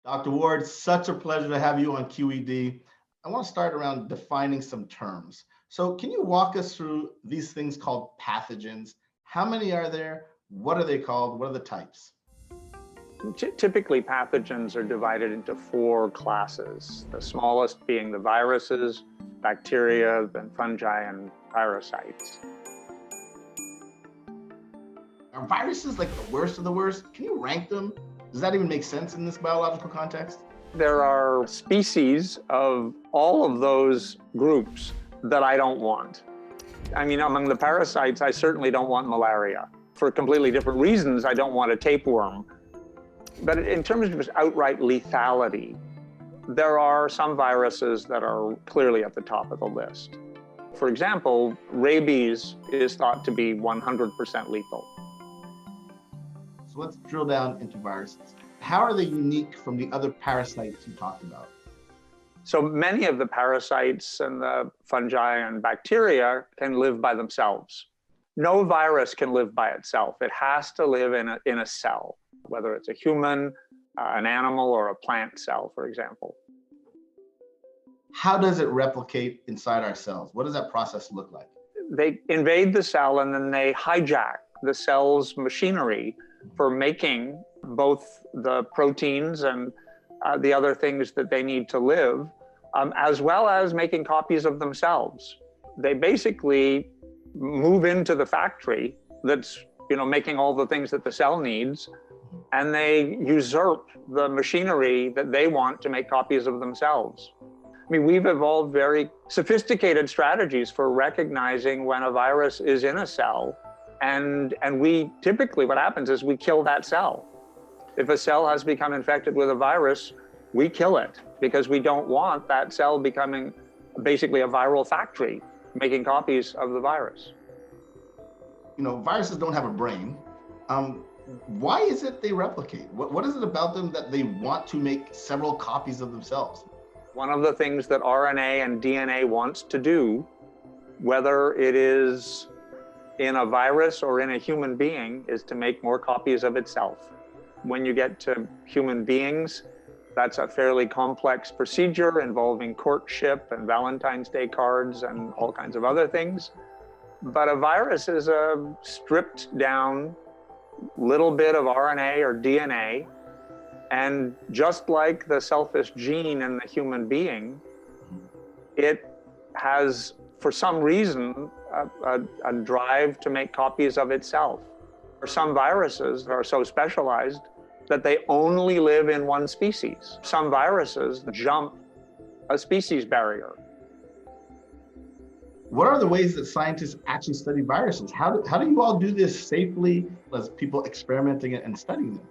Dr. Ward, such a pleasure to have you on QED. I want to start around defining some terms. So, can you walk us through these things called pathogens? How many are there? What are they called? What are the types? Typically, pathogens are divided into four classes, the smallest being the viruses, bacteria, then fungi, and parasites. Are viruses like the worst of the worst? Can you rank them? Does that even make sense in this biological context? There are species of all of those groups that I don't want. I mean, among the parasites, I certainly don't want malaria. For completely different reasons, I don't want a tapeworm. But in terms of just outright lethality, there are some viruses that are clearly at the top of the list. For example, rabies is thought to be 100% lethal. So let's drill down into viruses. How are they unique from the other parasites you talked about? So many of the parasites and the fungi and bacteria can live by themselves. No virus can live by itself. It has to live in a cell, whether it's a human, an animal, or a plant cell, for example. How does it replicate inside our cells? What does that process look like? They invade the cell and then they hijack the cell's machinery for making both the proteins and the other things that they need to live, as well as making copies of themselves. They basically move into the factory that's making all the things that the cell needs, and they usurp the machinery that they want to make copies of themselves. I mean, we've evolved very sophisticated strategies for recognizing when a virus is in a cell, and we typically, what happens is we kill that cell. If a cell has become infected with a virus, we kill it because we don't want that cell becoming basically a viral factory, making copies of the virus. Viruses don't have a brain. Why is it they replicate? What is it about them that they want to make several copies of themselves? One of the things that RNA and DNA wants to do, whether it is in a virus or in a human being, is to make more copies of itself. When you get to human beings, that's a fairly complex procedure involving courtship and Valentine's Day cards and all kinds of other things. But a virus is a stripped down little bit of RNA or DNA. And just like the selfish gene in the human being, it has, for some reason, a drive to make copies of itself. Some viruses are so specialized that they only live in one species. Some viruses jump a species barrier. What are the ways that scientists actually study viruses? How do you all do this safely as people experimenting and studying them?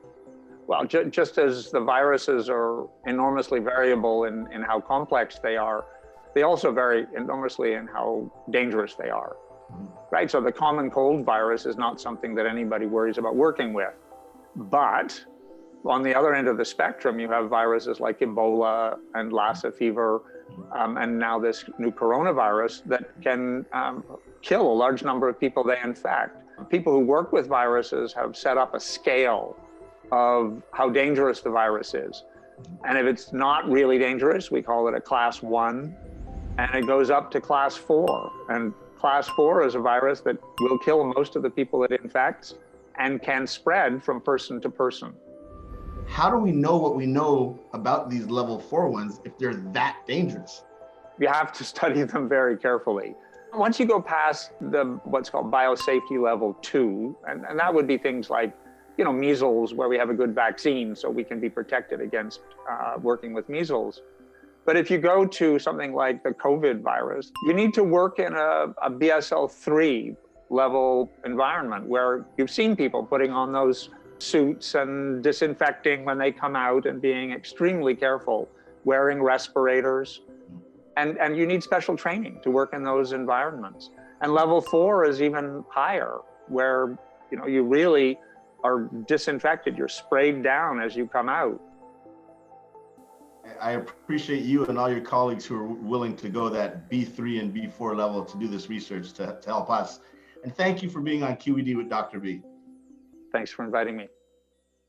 Well, just as the viruses are enormously variable in how complex they are, they also vary enormously in how dangerous they are, right? So the common cold virus is not something that anybody worries about working with. But on the other end of the spectrum, you have viruses like Ebola and Lassa fever, and now this new coronavirus that can kill a large number of people they infect. People who work with viruses have set up a scale of how dangerous the virus is. And if it's not really dangerous, we call it a class 1, and it goes up to class 4. And class 4 is a virus that will kill most of the people it infects and can spread from person to person. How do we know what we know about these level 4 ones if they're that dangerous? You have to study them very carefully. Once you go past what's called biosafety level 2, and that would be things like measles, where we have a good vaccine, so we can be protected against working with measles. But if you go to something like the COVID virus, you need to work in a BSL-3 level environment where you've seen people putting on those suits and disinfecting when they come out and being extremely careful, wearing respirators. And you need special training to work in those environments. And level 4 is even higher, where you really are disinfected, you're sprayed down as you come out. I appreciate you and all your colleagues who are willing to go that B3 and B4 level to do this research to help us. And thank you for being on QED with Dr. B. Thanks for inviting me.